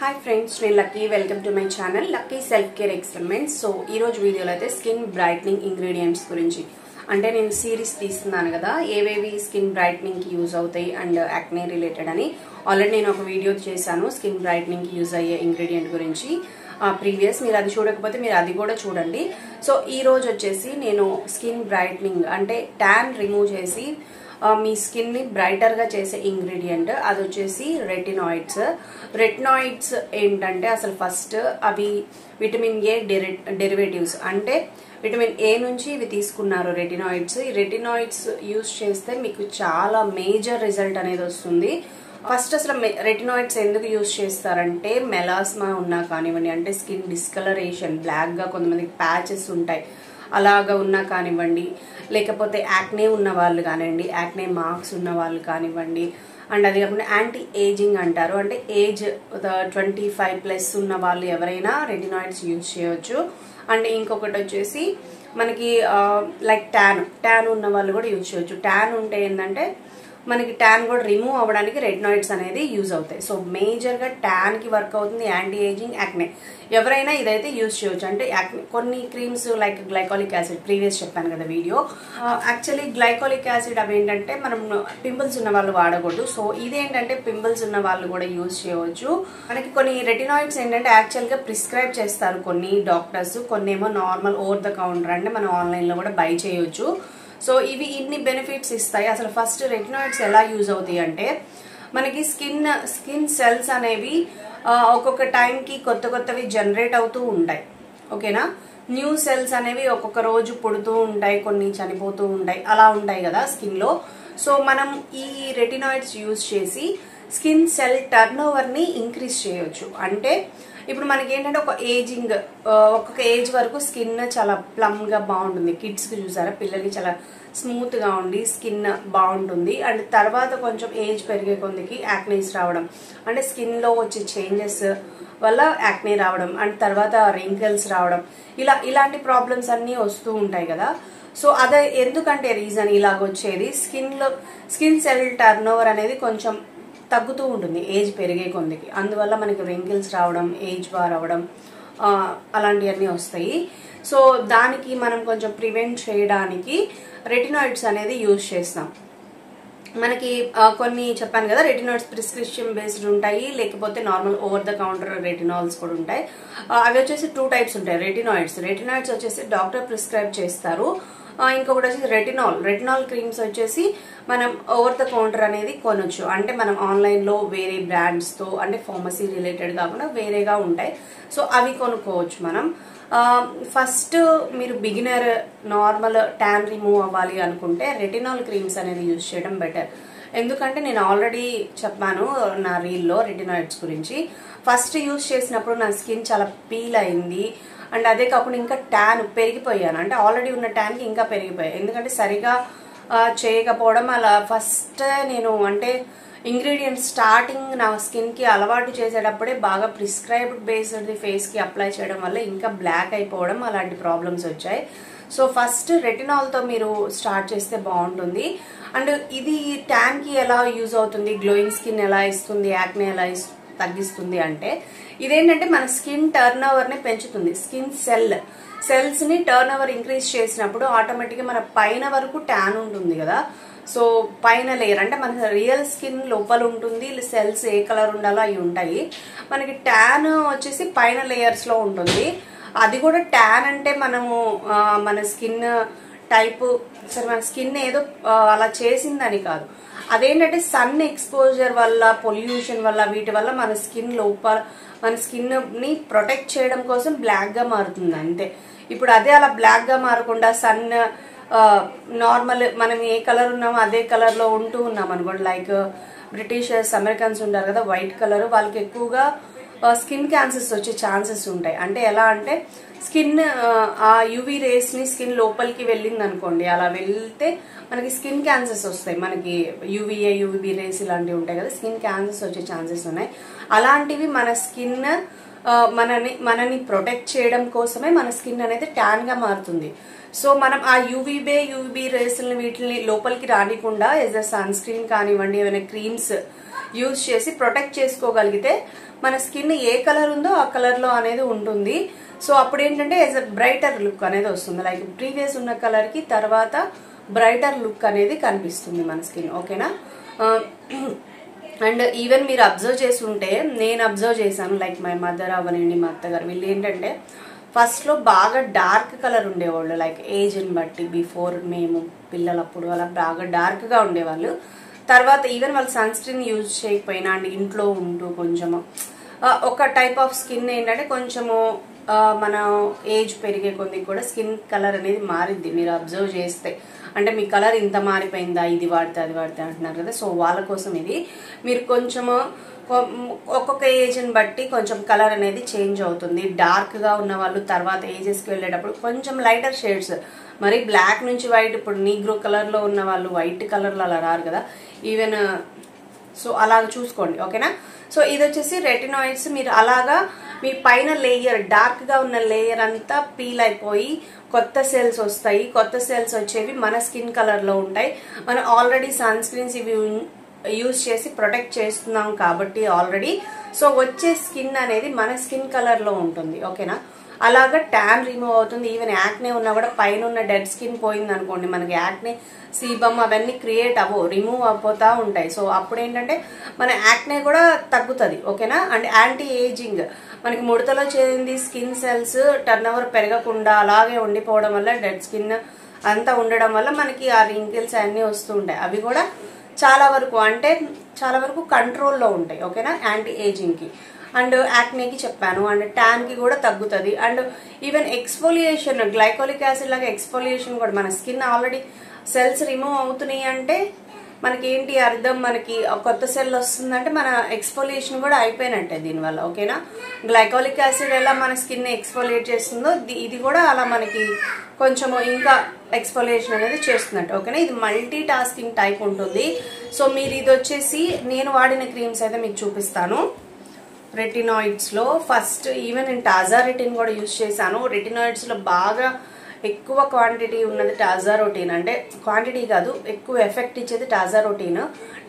Hi friends, నేను lucky welcome to my channel lucky self care experiments. So ఈ రోజు వీడియోలో అయితే స్కిన్ బ్రైట్నింగ్ ఇంగ్రీడియంట్స్ గురించి అంటే నేను సిరీస్ తీస్తున్నాను కదా ఏవేవి స్కిన్ బ్రైట్నింగ్ కి యూజ్ అవుతాయి అండ్ యాక్నే రిలేటెడ్ అని ఆల్రెడీ నేను ఒక వీడియో చేశాను స్కిన్ బ్రైట్నింగ్ కి యూజ్ అయ్యే ఇంగ్రీడియంట్ గురించి. ప్రీవియస్ మీరు అది చూడకపోతే మీరు అది కూడా చూడండి. సో ఈ రోజు వచ్చేసి నేను స్కిన్ బ్రైట్నింగ్ అంటే ట్యాన్ రిమూవ్ చేసి మీ స్కిన్ ని బ్రైటర్ గా చేసే ఇంగ్రీడియంట్ అది వచ్చేసి రెటినాయిడ్స్. రెటినాయిడ్స్ ఏంటంటే అసలు ఫస్ట్ అవి విటమిన్ ఏ డెరివేటివ్స్ అంటే విటమిన్ ఏ నుంచి ఇవి తీసుకున్నారు రెటినాయిడ్స్. ఈ రెటినాయిడ్స్ యూజ్ చేస్తే మీకు చాలా మేజర్ రిజల్ట్ అనేది వస్తుంది. ఫస్ట్ అసలు రెటినాయిడ్స్ ఎందుకు యూజ్ చేస్తారంటే మెలాస్మా ఉన్నా కానివ్వండి అంటే స్కిన్ డిస్కలరేషన్ బ్లాక్ గా కొంతమందికి ప్యాచెస్ ఉంటాయి అలాగా ఉన్నా కానివ్వండి లేకపోతే యాక్నే ఉన్న వాళ్ళు కానివ్వండి యాక్నే మార్క్స్ ఉన్న వాళ్ళు కానివ్వండి అండ్ అది కాకుండా యాంటీ ఏజింగ్ అంటారు అంటే ఏజ్ 25+ ఉన్న వాళ్ళు ఎవరైనా రెటినాయిడ్స్ యూజ్ చేయొచ్చు. అండ్ ఇంకొకటి వచ్చేసి మనకి లైక్ ట్యాన్ ఉన్న వాళ్ళు కూడా యూజ్ చేయొచ్చు. ట్యాన్ ఉంటే ఏంటంటే మనకి ట్యాన్ కూడా రిమూవ్ అవ్వడానికి రెటినాయిడ్స్ అనేది యూజ్ అవుతాయి. సో మేజర్ గా ట్యాన్ కి వర్క్ అవుతుంది యాంటీ ఏజింగ్ యాక్నే ఎవరైనా ఇదైతే యూజ్ చేయొచ్చు. అంటే కొన్ని creams like glycolic acid previous చెప్పాను కదా వీడియో. యాక్చువల్లీ గ్లైకాలిక్ యాసిడ్ అవి ఏంటంటే మనం పింపుల్స్ ఉన్న వాళ్ళు వాడకూడదు. సో ఇదేంటంటే పింపుల్స్ ఉన్న వాళ్ళు కూడా యూజ్ చేయవచ్చు. మనకి కొన్ని రెటినాయిడ్స్ ఏంటంటే యాక్చువల్ గా ప్రిస్క్రైబ్ చేస్తారు కొన్ని డాక్టర్స్, కొన్ని ఏమో నార్మల్ ఓవర్ ద కౌంటర్ అంటే మనం ఆన్లైన్ లో కూడా బై చేయొచ్చు. సో ఇవి ఇన్ని బెనిఫిట్స్ ఇస్తాయి. అసలు ఫస్ట్ రెటినాయిడ్స్ ఎలా యూజ్ అవుతాయి అంటే మనకి స్కిన్ సెల్స్ అనేవి ఒక్కొక్క టైంకి కొత్తవి జనరేట్ అవుతూ ఉంటాయి. ఓకేనా, న్యూ సెల్స్ అనేవి ఒక్కొక్క రోజు పుడుతూ ఉంటాయి, కొన్ని చనిపోతూ ఉంటాయి, అలా ఉంటాయి కదా స్కిన్ లో. సో మనం ఈ రెటినాయిడ్స్ యూజ్ చేసి స్కిన్ సెల్ టర్న్ ఓవర్ ని ఇంక్రీజ్ చేయొచ్చు. అంటే ఇప్పుడు మనకి ఏంటంటే ఒక్కొక్క ఏజ్ వరకు స్కిన్ చాలా ప్లమ్ గా బాగుంటుంది. కిడ్స్ కి చూసారా పిల్లలకి చాలా స్మూత్ గా ఉండి స్కిన్ బాగుంటుంది. అండ్ తర్వాత కొంచెం ఏజ్ పెరిగే కొందికి యాక్నేస్ రావడం అంటే స్కిన్ లో వచ్చే చేంజెస్ వల్ల యాక్నే రావడం అండ్ తర్వాత రింకిల్స్ రావడం ఇలాంటి ప్రాబ్లమ్స్ అన్ని వస్తూ ఉంటాయి కదా. సో అదే ఎందుకంటే రీజన్ ఇలాగొచ్చేది స్కిన్ సెల్ టర్న్ ఓవర్ అనేది కొంచెం తగ్గుతూ ఉంటుంది ఏజ్ పెరిగే కొందికి. అందువల్ల మనకి రింకిల్స్ రావడం ఏజ్ బార్ అవ్వడం అలాంటివన్నీ వస్తాయి. సో దానికి మనం కొంచెం ప్రివెంట్ చేయడానికి రెటినాయిడ్స్ అనేది యూజ్ చేస్తాం. మనకి కొన్ని చెప్పాను కదా రెటినాయిడ్స్ ప్రిస్క్రిప్షన్ బేస్డ్ ఉంటాయి లేకపోతే నార్మల్ ఓవర్ ద కౌంటర్ రెటినాల్స్ కూడా ఉంటాయి. అవి వచ్చేసి 2 టైప్స్ ఉంటాయి రెటినాయిడ్స్ వచ్చేసి డాక్టర్ ప్రిస్క్రైబ్ చేస్తారు. ఇంకొకటి వచ్చేసి రెటినాల్ క్రీమ్స్ వచ్చేసి మనం ఓవర్ ద కౌంటర్ అనేది కొనొచ్చు. అంటే మనం ఆన్లైన్ లో వేరే బ్రాండ్స్ తో అంటే ఫార్మసీ రిలేటెడ్ కాకుండా వేరేగా ఉంటాయి. సో అవి కొనుక్కోవచ్చు మనం. ఫస్ట్ మీరు బిగినర్ నార్మల్ ట్యాన్ రిమూవ్ అవ్వాలి అనుకుంటే రెటినాల్ క్రీమ్స్ అనేది యూజ్ చేయడం బెటర్. ఎందుకంటే నేను ఆల్రెడీ చెప్పాను నా రీల్లో రెటినాయిడ్స్ గురించి. ఫస్ట్ యూజ్ చేసినప్పుడు నా స్కిన్ చాలా పీల్ అయింది అండ్ అదే కాకుండా ఇంకా ట్యాన్ పెరిగిపోయాను. అంటే ఆల్రెడీ ఉన్న ట్యాన్ కి ఇంకా పెరిగిపోయాయి ఎందుకంటే సరిగా చేయకపోవడం. అలా ఫస్ట్ నేను అంటే ఇంగ్రీడియంట్స్ స్టార్టింగ్ నా స్కిన్ కి అలవాటు చేసేటప్పుడే బాగా ప్రిస్క్రైబ్డ్ బేస్డ్ ఫేస్ కి అప్లై చేయడం వల్ల ఇంకా బ్లాక్ అయిపోవడం అలాంటి ప్రాబ్లమ్స్ వచ్చాయి. సో ఫస్ట్ రెటినాల్ తో మీరు స్టార్ట్ చేస్తే బాగుంటుంది. అండ్ ఇది ట్యాన్ కి ఎలా యూజ్ అవుతుంది, గ్లోయింగ్ స్కిన్ ఎలా ఇస్తుంది, యాక్నే ఎలా తగ్గిస్తుంది అంటే ఇదేంటంటే మన స్కిన్ టర్న్ ఓవర్ ని పెంచుతుంది. స్కిన్ సెల్స్ ని టర్న్ ఓవర్ ఇంక్రీజ్ చేసినప్పుడు ఆటోమేటిక్ గా మన పైన వరకు ట్యాన్ ఉంటుంది కదా. సో పైన లేయర్ అంటే మన రియల్ స్కిన్ లోపల ఉంటుంది, సెల్స్ ఏ కలర్ ఉండాలో అవి ఉంటాయి. మనకి ట్యాన్ వచ్చేసి పైన లేయర్స్ లో ఉంటుంది. అది కూడా ట్యాన్ అంటే మనము మన స్కిన్ టైప్ సరే మన స్కిన్ ఏదో అలా చేసిందని కాదు. అదేంటంటే సన్ ఎక్స్పోజర్ వల్ల పొల్యూషన్ వల్ల వీటి వల్ల మన స్కిన్ లోపల మన స్కిన్ ని ప్రొటెక్ట్ చేయడం కోసం బ్లాక్ గా మారుతుంది అంతే. ఇప్పుడు అదే అలా బ్లాక్ గా మారకుండా సన్ నార్మల్ మనం ఏ కలర్ ఉన్నామో అదే కలర్ లో ఉంటూ ఉన్నాం అనుకోండి. లైక్ బ్రిటిషర్స్ అమెరికన్స్ ఉంటారు కదా వైట్ కలర్, వాళ్ళకి ఎక్కువగా స్కిన్ క్యాన్సర్స్ వచ్చే ఛాన్సెస్ ఉంటాయి. అంటే ఎలా అంటే స్కిన్ ఆ యూవీ రేస్ ని స్కిన్ లోపలికి వెళ్ళింది అనుకోండి, అలా వెళ్తే మనకి స్కిన్ క్యాన్సర్స్ వస్తాయి. మనకి యూవీబీ రేస్ ఇలాంటివి ఉంటాయి కదా, స్కిన్ క్యాన్సర్స్ వచ్చే ఛాన్సెస్ ఉన్నాయి. అలాంటివి మన స్కిన్ మనని ప్రొటెక్ట్ చేయడం కోసమే మన స్కిన్ అనేది ట్యాన్ గా మారుతుంది. సో మనం ఆ యూవీబీ రేస్ వీటిని లోపలికి రానికుండా ఎస్ సన్ స్క్రీన్ కానివ్వండి ఏమైనా క్రీమ్స్ యూజ్ చేసి ప్రొటెక్ట్ చేసుకోగలిగితే మన స్కిన్ ఏ కలర్ ఉందో ఆ కలర్ లో అనేది ఉంటుంది. సో అప్పుడు ఏంటంటే యాజ్ అ బ్రైటర్ లుక్ అనేది వస్తుంది. లైక్ ప్రీవియస్ ఉన్న కలర్ కి తర్వాత బ్రైటర్ లుక్ అనేది కనిపిస్తుంది మన స్కిన్. ఓకేనా. అండ్ ఈవెన్ మీరు అబ్జర్వ్ చేసి ఉంటే, నేను అబ్జర్వ్ చేశాను, లైక్ మై మదర్ అవనండి, మా అత్తగారు, వీళ్ళు ఏంటంటే ఫస్ట్ లో బాగా డార్క్ కలర్ ఉండేవాళ్ళు. లైక్ ఏజ్ ని బట్టి బిఫోర్ మేము పిల్లలప్పుడు అలా బాగా డార్క్ గా ఉండేవాళ్ళు. తర్వాత ఈవెన్ వాళ్ళు సన్ స్క్రీన్ యూజ్ చేయకపోయినా అండ్ ఇంట్లో ఉంటూ కొంచెము ఒక టైప్ ఆఫ్ స్కిన్ ఏంటంటే కొంచెము మన ఏజ్ పెరిగే కొద్ది కూడా స్కిన్ కలర్ అనేది మారిద్ది. మీరు అబ్జర్వ్ చేస్తే అంటే మీ కలర్ ఇంత మారిపోయిందా, ఇది వాడితే అది వాడితే అంటున్నారు కదా. సో వాళ్ళ కోసం ఇది మీరు కొంచెము ఒక్కొక్క ఏజ్ ని బట్టి కొంచెం కలర్ అనేది చేంజ్ అవుతుంది. డార్క్ గా ఉన్న వాళ్ళు తర్వాత ఏజెస్ కి వెళ్ళేటప్పుడు కొంచెం లైటర్ షేడ్స్, మరి బ్లాక్ నుంచి వైట్, ఇప్పుడు నీగ్రో కలర్ లో ఉన్న వాళ్ళు వైట్ కలర్ లో అలా రారు కదా ఈవెన్. సో అలాగ చూసుకోండి. ఓకేనా. సో ఇది వచ్చేసి రెటినాయిడ్స్. మీరు అలాగా మీ పైన లేయర్ డార్క్ గా ఉన్న లేయర్ అంతా పీల్ అయిపోయి కొత్త సెల్స్ వస్తాయి. కొత్త సెల్స్ వచ్చేవి మన స్కిన్ కలర్ లో ఉంటాయి. మనం ఆల్రెడీ సన్ స్క్రీన్స్ ఇవి యూజ్ చేసి ప్రొటెక్ట్ చేస్తున్నాం కాబట్టి ఆల్రెడీ. సో వచ్చే స్కిన్ అనేది మన స్కిన్ కలర్ లో ఉంటుంది. ఓకేనా. అలాగా ట్యాన్ రిమూవ్ అవుతుంది. ఈవెన్ యాక్నే ఉన్నా కూడా పైన ఉన్న డెడ్ స్కిన్ పోయింది అనుకోండి, మనకి యాక్నే సీబమ్ అవన్నీ క్రియేట్ అవ్వవు, రిమూవ్ అయిపోతా ఉంటాయి. సో అప్పుడు ఏంటంటే మన యాక్నే కూడా తగ్గుతుంది. ఓకేనా. అండ్ యాంటీ ఏజింగ్, మనకి ముడతలో చేరింది స్కిన్ సెల్స్ టర్న్ ఓవర్ పెరగకుండా అలాగే ఉండిపోవడం వల్ల, డెడ్ స్కిన్ అంతా ఉండడం వల్ల మనకి ఆ రింకిల్స్ అన్నీ వస్తూ ఉంటాయి. అవి కూడా చాలా వరకు కంట్రోల్లో ఉంటాయి. ఓకేనా. యాంటీ ఏజింగ్ కి అండ్ యాక్నేకి చెప్పాను. అండ్ ట్యాన్ కి కూడా తగ్గుతుంది. And even exfoliation, glycolic acid లాగా ఎక్స్ఫోలియేషన్ కూడా, మన స్కిన్ ఆల్రెడీ సెల్స్ రిమూవ్ అవుతున్నాయి అంటే మనకి ఏంటి అర్థం, మనకి కొత్త సెల్ వస్తుందంటే మన ఎక్స్ఫోలియేషన్ కూడా అయిపోయినట్టే దీనివల్ల. ఓకేనా. గ్లైకోలిక్ యాసిడ్ ఎలా మన స్కిన్ ఎక్స్ఫోలియేట్ చేస్తుందో ఇది కూడా అలా మనకి కొంచెము ఇంకా ఎక్స్ఫోలియేషన్ అనేది చేస్తున్నట్టు. ఓకేనా. ఇది మల్టీ టాస్కింగ్ టైప్ ఉంటుంది. సో మీరు ఇది వచ్చేసి నేను వాడిన క్రీమ్స్ అయితే మీకు చూపిస్తాను. రెటినాయిడ్స్ లో ఫస్ట్ ఈవెన్ నేను టాజారెటిన్ కూడా యూజ్ చేశాను. రెటినాయిడ్స్ లో బాగా ఎక్కువ క్వాంటిటీ ఉన్నది టాజారోటిన్. అంటే క్వాంటిటీ కాదు, ఎక్కువ ఎఫెక్ట్ ఇచ్చేది టాజారోటిన్.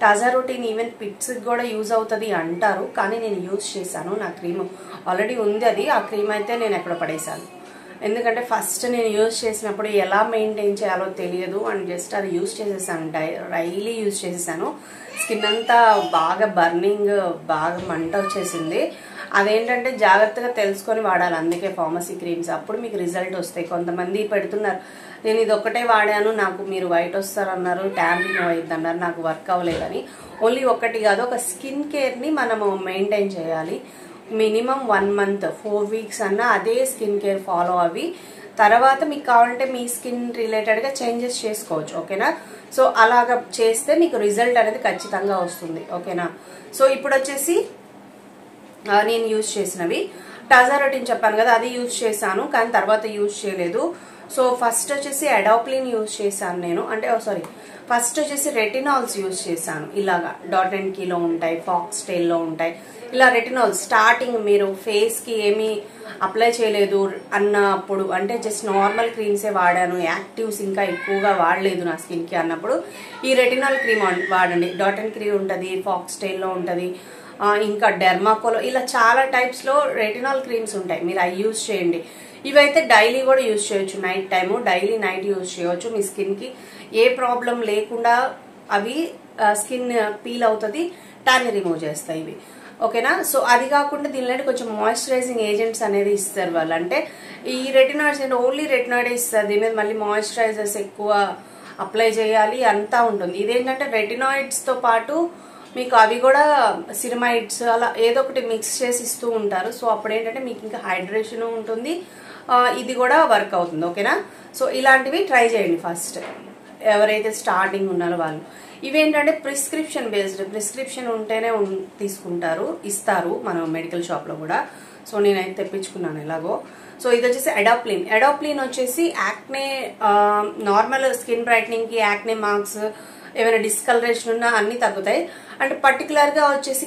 టాజారోటిన్ ఈవెన్ పిట్స్ కూడా యూజ్ అవుతుంది అంటారు, కానీ నేను యూజ్ చేశాను. నా క్రీమ్ ఆల్రెడీ ఉంది, అది ఆ క్రీమ్ అయితే నేను ఎక్కడ పడేశాను. ఎందుకంటే ఫస్ట్ నేను యూజ్ చేసినప్పుడు ఎలా మెయింటైన్ చేయాలో తెలియదు అండ్ జస్ట్ అది యూజ్ చేసేసాను, డైలీ యూజ్ చేసేసాను. స్కిన్ అంతా బాగా బర్నింగ్, బాగా మంట వచ్చేసింది. అదేంటంటే జాగ్రత్తగా తెలుసుకొని వాడాలి. అందుకే ఫార్మసీ క్రీమ్స్, అప్పుడు మీకు రిజల్ట్ వస్తాయి. కొంతమంది పెడుతున్నారు, నేను ఇది ఒక్కటే వాడాను, నాకు మీరు వైట్ వస్తారన్నారు, ట్యాన్ రిమూవ్ అయ్యిద్ది అన్నారు, నాకు వర్క్ అవ్వలేదని. ఓన్లీ ఒకటి కాదు, ఒక స్కిన్ కేర్ని మనము మెయింటైన్ చేయాలి. మినిమం 1 month 4 weeks అన్నా అదే స్కిన్ కేర్ ఫాలో అవి తర్వాత మీకు కావాలంటే మీ స్కిన్ రిలేటెడ్గా చేంజెస్ చేసుకోవచ్చు. ఓకేనా. సో అలాగా చేస్తే మీకు రిజల్ట్ అనేది ఖచ్చితంగా వస్తుంది. ఓకేనా. సో ఇప్పుడు వచ్చేసి నేను యూజ్ చేసినవి టాజారోటిన్ చెప్పాను కదా, అది యూజ్ చేశాను, కానీ తర్వాత యూజ్ చేయలేదు. సో ఫస్ట్ వచ్చేసి అడాప్లిన్ యూజ్ చేశాను నేను, అంటే ఫస్ట్ వచ్చేసి రెటినాల్స్ యూజ్ చేశాను. ఇలాగా డాట్ అండ్ కీలో ఉంటాయి, ఫాక్స్ టైల్లో ఉంటాయి. ఇలా రెటినాల్ స్టార్టింగ్ మీరు ఫేస్ కి ఏమీ అప్లై చేయలేదు అన్నప్పుడు, అంటే జస్ట్ నార్మల్ క్రీమ్సే వాడాను, యాక్టివ్స్ ఇంకా ఎక్కువగా వాడలేదు నా స్కిన్ కి అన్నప్పుడు ఈ రెటినాల్ క్రీమ్ వాడండి. డాట్ అండ్ క్రీమ్ ఉంటుంది, ఫాక్స్ టైల్లో ఉంటుంది, ఇంకా డెర్మాకోలో, ఇలా చాలా టైప్స్ లో రెటినాల్ క్రీమ్స్ ఉంటాయి. మీరు అవి యూజ్ చేయండి. ఇవైతే డైలీ కూడా యూజ్ చేయొచ్చు, night time, daily night use చేయవచ్చు. మీ స్కిన్ కి ఏ ప్రాబ్లం లేకుండా అవి స్కిన్ పీల్ అవుతుంది, ట్యాన్ రిమూవ్ చేస్తాయి ఇవి. ఓకేనా. సో అది కాకుండా దీనిలో కొంచెం మాయిశ్చరైజింగ్ ఏజెంట్స్ అనేది ఇస్తారు వాళ్ళు. అంటే ఈ రెటినాయిడ్స్ అంటే ఓన్లీ రెటినాయిడ్ ఇస్తారు, దీని మీద మళ్ళీ మాయిశ్చరైజర్స్ ఎక్కువ అప్లై చేయాలి అంతా ఉంటుంది. ఇదేంటంటే రెటినాయిడ్స్ తో పాటు మీకు అవి కూడా సిరమైడ్స్ అలా ఏదో ఒకటి మిక్స్ చేసి ఇస్తూ ఉంటారు. సో అప్పుడు ఏంటంటే మీకు ఇంకా హైడ్రేషన్ ఉంటుంది, ఇది కూడా వర్క్ అవుతుంది. ఓకేనా. సో ఇలాంటివి ట్రై చేయండి ఫస్ట్ ఎవరైతే స్టార్టింగ్ ఉన్నారో వాళ్ళు. ఇవేంటంటే ప్రిస్క్రిప్షన్ బేస్డ్, ప్రిస్క్రిప్షన్ ఉంటేనే తీసుకుంటారు, ఇస్తారు మన మెడికల్ షాప్ లో కూడా. సో నేనైతే తెప్పించుకున్నాను ఎలాగో. సో ఇది వచ్చేసి అడాప్లిన్. అడాప్లిన్ వచ్చేసి యాక్నే, నార్మల్ స్కిన్ బ్రైట్నింగ్ కి, యాక్నే మార్క్స్, ఏమైనా డిస్కలరేషన్ ఉన్నా అన్ని తగ్గుతాయి. అండ్ పర్టికులర్ గా వచ్చేసి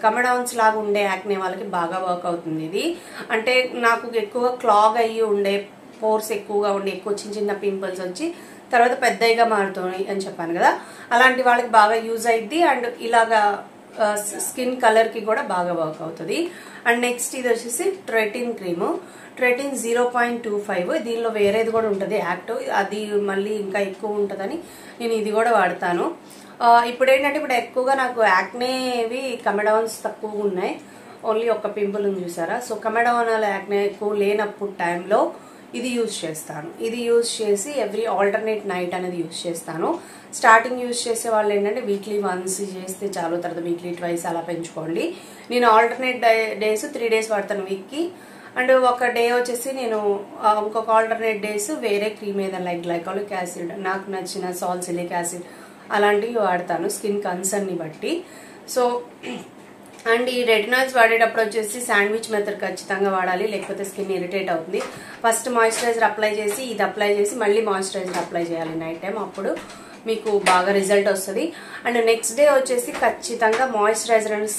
కమెడాన్స్ లాగా ఉండే యాక్నే వాళ్ళకి బాగా వర్క్ అవుతుంది ఇది. అంటే నాకు ఎక్కువ క్లాగ్ అయ్యి ఉండే, పోర్స్ ఎక్కువగా ఉండే, ఎక్కువ చిన్న చిన్న పింపుల్స్ వచ్చి తర్వాత పెద్దగా మారుతాయి అని చెప్పాను కదా, అలాంటి వాళ్ళకి బాగా యూజ్ అయ్యిద్ది. అండ్ ఇలాగా స్కిన్ కలర్కి కూడా బాగా వర్క్ అవుతుంది. అండ్ నెక్స్ట్ ఇది వచ్చేసి ట్రెటిన్ క్రీము. ట్రెటిన్ 0.25. దీనిలో వేరేది కూడా ఉంటుంది యాక్టివ్, అది మళ్ళీ ఇంకా ఎక్కువ ఉంటుందని నేను ఇది కూడా వాడతాను. ఇప్పుడు ఏంటంటే ఇప్పుడు ఎక్కువగా నాకు యాక్నేవి కమెడాన్స్ తక్కువగా ఉన్నాయి, ఓన్లీ ఒక పింపుల్ ఉంది చూసారా. సో కమెడానాల యాక్నే ఎక్కువ లేనప్పుడు టైంలో ఇది యూజ్ చేస్తాను. ఇది యూజ్ చేసి ఎవ్రీ ఆల్టర్నేట్ నైట్ అనేది యూజ్ చేస్తాను. స్టార్టింగ్ యూజ్ చేసే వాళ్ళు ఏంటంటే వీక్లీ వన్స్ చేస్తే చాలు, తర్వాత వీక్లీ ట్వైస్ అలా పెంచుకోండి. నేను ఆల్టర్నేట్ డేస్ 3 days వాడతాను వీక్కి. అండ్ ఒక డే వచ్చేసి నేను ఇంకొక ఆల్టర్నేట్ డేస్ వేరే క్రీమ్ ఏదైనా లైక్ గ్లైకాలిక్ యాసిడ్, నాకు నచ్చిన సాల్సిలిక్ యాసిడ్ అలాంటివి వాడతాను స్కిన్ కన్సర్న్ని బట్టి. సో అండ్ ఈ రెటినాయిల్స్ వాడేటప్పుడు వచ్చేసి శాండ్విచ్ మెథడ్ ఖచ్చితంగా వాడాలి, లేకపోతే స్కిన్ ఇరిటేట్ అవుతుంది. ఫస్ట్ మాయిశ్చరైజర్ అప్లై చేసి ఇది అప్లై చేసి మళ్ళీ మాయిశ్చరైజర్ అప్లై చేయాలి నైట్ టైం, అప్పుడు మీకు బాగా రిజల్ట్ వస్తుంది. అండ్ నెక్స్ట్ డే వచ్చేసి ఖచ్చితంగా moisturiser and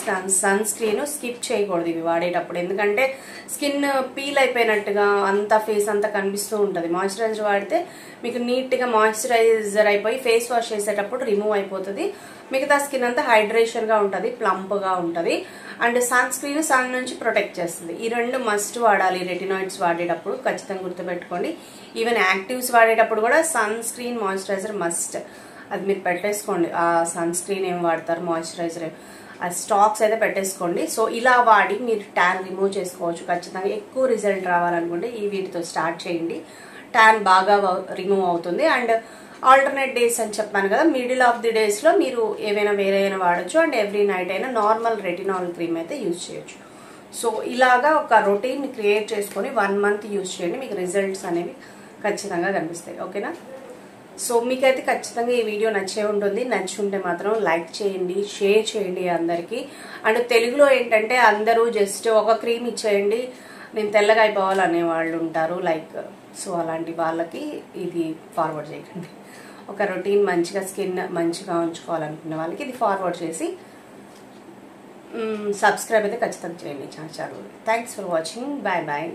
sunscreen skip చేయకూడదు ఇవి వాడేటప్పుడు, ఎందుకంటే స్కిన్ పీల్ అయిపోయినట్టుగా అంతా ఫేస్ అంతా కనిపిస్తూ ఉంటుంది. మాయిశ్చరైజర్ వాడితే మీకు నీట్గా మాయిశ్చరైజర్ అయిపోయి ఫేస్ వాష్ చేసేటప్పుడు రిమూవ్ అయిపోతుంది, మిగతా స్కిన్ అంతా హైడ్రేషన్గా ఉంటుంది, ప్లంప్గా ఉంటుంది. అండ్ సన్ స్క్రీన్ సన్ నుంచి ప్రొటెక్ట్ చేస్తుంది. ఈ రెండు మస్ట్ వాడాలి రెటినాయిడ్స్ వాడేటప్పుడు, ఖచ్చితంగా గుర్తుపెట్టుకోండి. ఈవెన్ యాక్టివ్స్ వాడేటప్పుడు కూడా సన్ స్క్రీన్ మాయిశ్చరైజర్ మస్ట్, అది మీరు పెట్టేసుకోండి. ఆ సన్ స్క్రీన్ ఏం వాడతారు, మాయిశ్చరైజర్ ఆ స్టాక్స్ అయితే పెట్టేసుకోండి. సో ఇలా వాడి మీరు ట్యాన్ రిమూవ్ చేసుకోవచ్చు ఖచ్చితంగా. ఎక్కువ రిజల్ట్ రావాలనుకుంటే ఈ వీటితో స్టార్ట్ చేయండి, ట్యాన్ బాగా రిమూవ్ అవుతుంది. అండ్ ఆల్టర్నేట్ డేస్ అని చెప్పాను కదా, మిడిల్ ఆఫ్ ది డేస్లో మీరు ఏవైనా వేరే అయినా వాడచ్చు. అండ్ ఎవ్రీ నైట్ అయినా నార్మల్ రెటినాల్ క్రీమ్ అయితే యూజ్ చేయొచ్చు. సో ఇలాగా ఒక రొటీన్ క్రియేట్ చేసుకొని 1 month యూజ్ చేయండి, మీకు రిజల్ట్స్ అనేవి ఖచ్చితంగా కనిపిస్తాయి. ఓకేనా? సో మీకైతే ఖచ్చితంగా ఈ వీడియో నచ్చే ఉంటుంది. నచ్చుంటే మాత్రం లైక్ చేయండి, షేర్ చేయండి అందరికీ. అండ్ తెలుగులో ఏంటంటే అందరూ జస్ట్ ఒక క్రీమ్ ఇచ్చేయండి నేను తెల్లగా అయిపోవాలనే వాళ్ళు ఉంటారు లైక్, సో అలాంటి వాళ్ళకి ఇది ఫార్వర్డ్ చేయకండి. ఒక రొటీన్ మంచిగా స్కిన్ మంచిగా ఉంచుకోవాలనుకునే వాళ్ళకి ఇది ఫార్వర్డ్ చేసి సబ్స్క్రైబ్ అయితే ఖచ్చితంగా చేయండి channel. Thanks for watching. Bye bye.